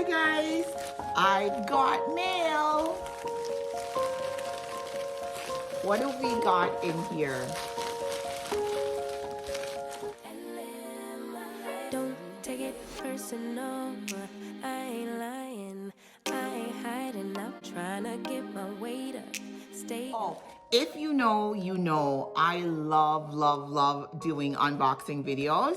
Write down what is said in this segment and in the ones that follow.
Hi guys, I've got mail. What have we got in here? Don't take it personal, I ain't lying, I ain't hiding, I'm trying to get my weight up, stay up. If you know, you know, I love doing unboxing videos.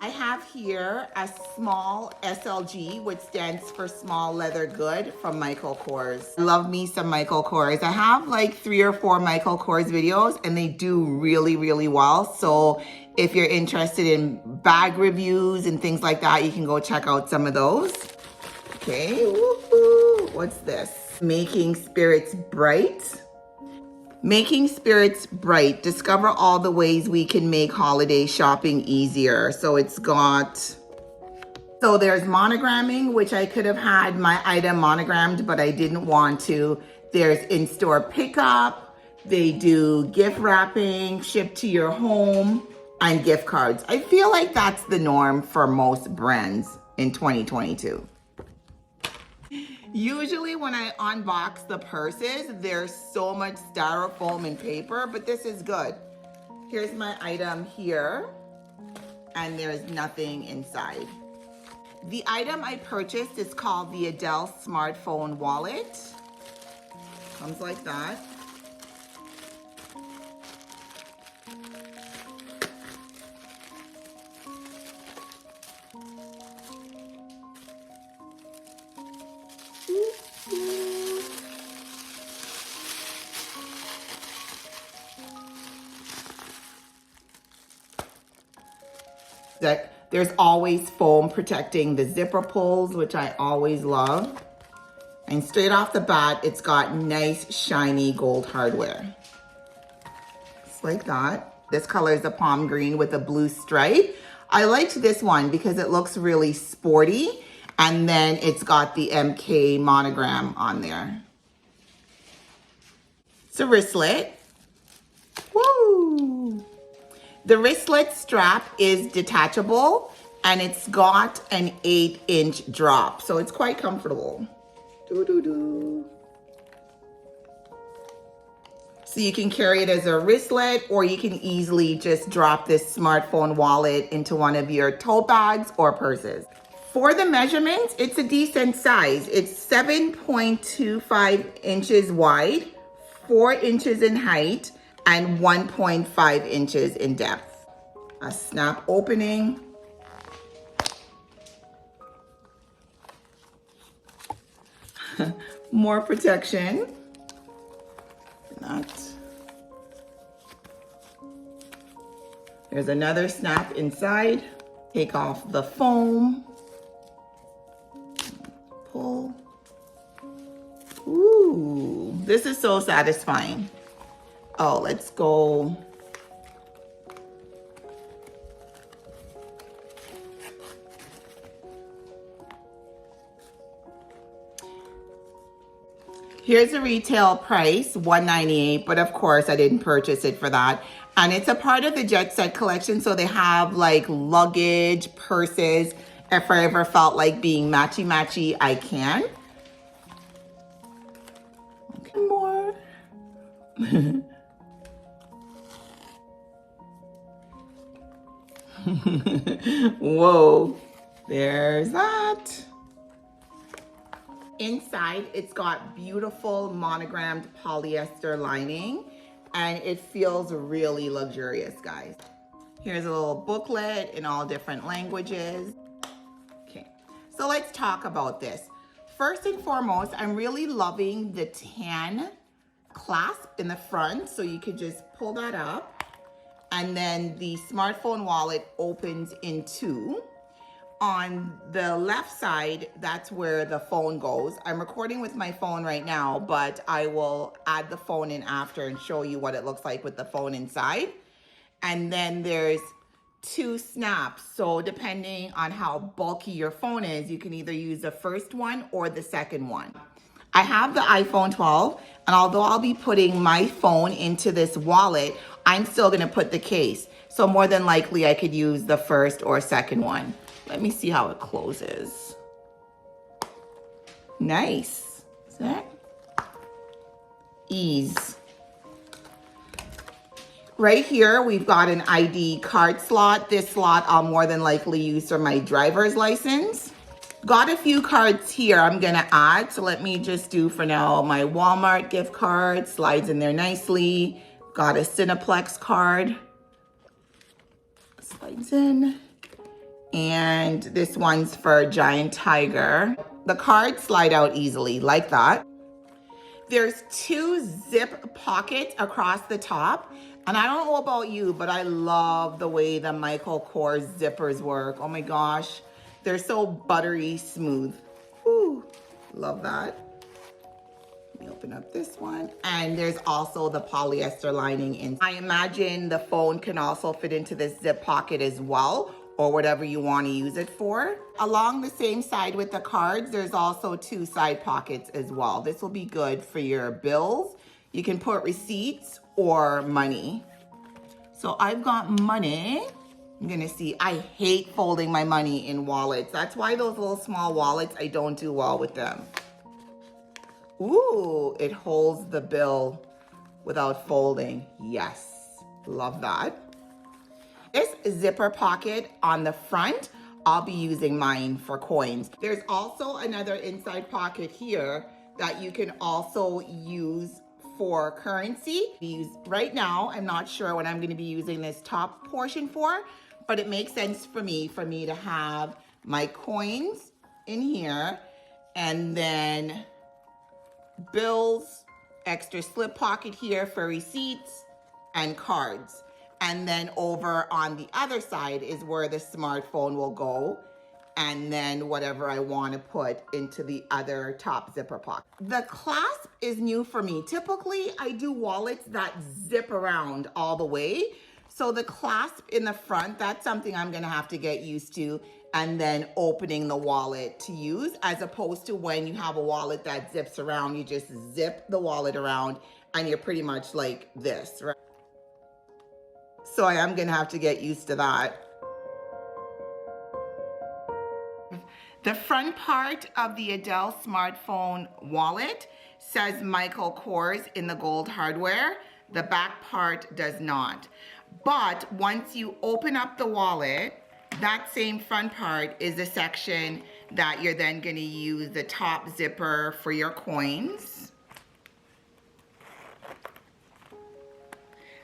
I have here a small SLG, which stands for small leather good, from Michael Kors. I love me some Michael Kors. I have like 3 or 4 Michael Kors videos and they do really well. So if you're interested in bag reviews and things like that, you can go check out some of those. Okay, woohoo. What's this? Making Spirits Bright. Making Spirits Bright. Discover all the ways we can make holiday shopping easier. So there's monogramming, which I could have had my item monogrammed, but I didn't want to. There's in-store pickup. They do gift wrapping, ship to your home, and gift cards. I feel like that's the norm for most brands in 2022. Usually when I unbox the purses, there's so much styrofoam and paper, but this is good. Here's my item here, and there's nothing inside. The item I purchased is called the Adele smartphone wallet. Comes like that. That there's always foam protecting the zipper pulls, which I always love. And straight off the bat, it's got nice shiny gold hardware. Just like that. This color is a palm green with a blue stripe. I liked this one because it looks really sporty, and then it's got the MK monogram on there. It's a wristlet. Woo! The wristlet strap is detachable and it's got an 8-inch drop, so it's quite comfortable. So you can carry it as a wristlet, or you can easily just drop this smartphone wallet into one of your tote bags or purses. For the measurements, it's a decent size. It's 7.25 inches wide, 4 inches in height, and 1.5 inches in depth. A snap opening. More protection. There's another snap inside. Take off the foam. Pull. Ooh, this is so satisfying. Oh, let's go. Here's the retail price, $198, but of course I didn't purchase it for that. And it's a part of the Jet Set collection, so they have like luggage, purses. If I ever felt like being matchy-matchy, I can. Okay, more. Whoa, there's that. Inside, it's got beautiful monogrammed polyester lining, and it feels really luxurious, guys. Here's a little booklet in all different languages. Okay, so let's talk about this. First and foremost, I'm really loving the tan clasp in the front, so you could just pull that up, and then the smartphone wallet opens in two. On the left side, that's where the phone goes. I'm recording with my phone right now, but I will add the phone in after and show you what it looks like with the phone inside. And then there's 2 snaps. So depending on how bulky your phone is, you can either use the first one or the second one. I have the iPhone 12, and although I'll be putting my phone into this wallet, I'm still gonna put the case. So more than likely I could use the first or second one. Let me see how it closes. Nice. Is that? Ease. Right here, we've got an ID card slot. This slot I'll more than likely use for my driver's license. Got a few cards here I'm gonna add. So let me just do for now my Walmart gift card. Slides in there nicely. Got a Cineplex card. Slides in. And this one's for Giant Tiger. The cards slide out easily like that. There's 2 zip pockets across the top. And I don't know about you, but I love the way the Michael Kors zippers work. Oh my gosh, they're so buttery smooth. Ooh, love that. Let me open up this one. And there's also the polyester lining in. I imagine the phone can also fit into this zip pocket as well, or whatever you want to use it for. Along the same side with the cards, there's also 2 side pockets as well. This will be good for your bills. You can put receipts or money. So I've got money. I'm gonna see, I hate folding my money in wallets. That's why those little small wallets, I don't do well with them. Ooh, it holds the bill without folding. Yes, love that. This zipper pocket on the front, I'll be using mine for coins. There's also another inside pocket here that you can also use for currency. Right now, I'm not sure what I'm going to be using this top portion for, but it makes sense for me to have my coins in here, and then bills, extra slip pocket here for receipts and cards. And then over on the other side is where the smartphone will go, and then whatever I want to put into the other top zipper pocket. The clasp is new for me. Typically, I do wallets that zip around all the way. So the clasp in the front, that's something I'm gonna have to get used to, and then opening the wallet to use, as opposed to when you have a wallet that zips around, you just zip the wallet around and you're pretty much like this, right? So I am gonna have to get used to that. The front part of the Adele smartphone wallet says Michael Kors in the gold hardware. The back part does not. But once you open up the wallet, that same front part is the section that you're then gonna use the top zipper for your coins.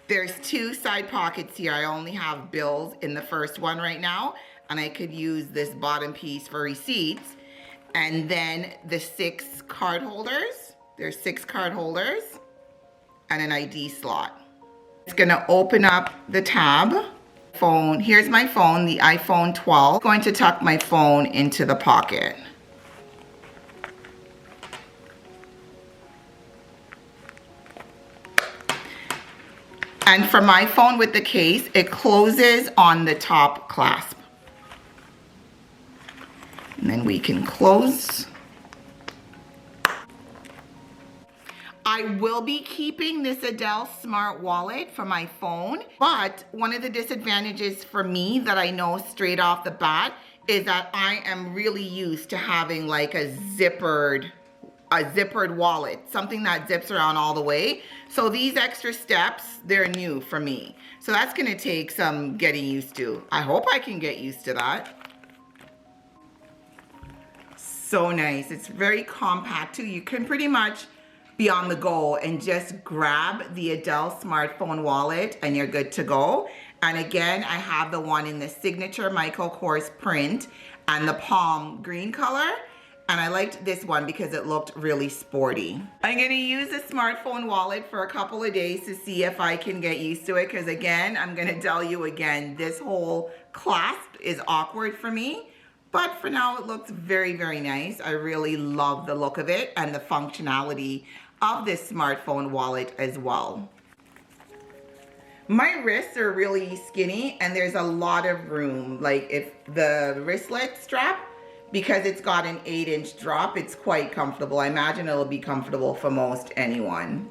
There's 2 side pockets here. I only have bills in the first one right now, and I could use this bottom piece for receipts. And then the 6 card holders. There's 6 card holders and an ID slot. It's gonna open up the tab. Phone, here's my phone, the iPhone 12. I'm going to tuck my phone into the pocket. And for my phone with the case, it closes on the top clasp. And then we can close. I will be keeping this Adele Smart Wallet for my phone, but one of the disadvantages for me that I know straight off the bat is that I am really used to having like a zippered wallet, something that zips around all the way. So these extra steps, they're new for me. So that's gonna take some getting used to. I hope I can get used to that. So nice. It's very compact too. You can pretty much be on the go and just grab the Adele smartphone wallet and you're good to go. And again, I have the one in the signature Michael Kors print and the palm green color. And I liked this one because it looked really sporty. I'm gonna use the smartphone wallet for a couple of days to see if I can get used to it. Because again, I'm gonna tell you again, this whole clasp is awkward for me. But for now, it looks very, very nice. I really love the look of it and the functionality of this smartphone wallet as well. My wrists are really skinny and there's a lot of room. Like if the wristlet strap, because it's got an 8-inch drop, it's quite comfortable. I imagine it'll be comfortable for most anyone.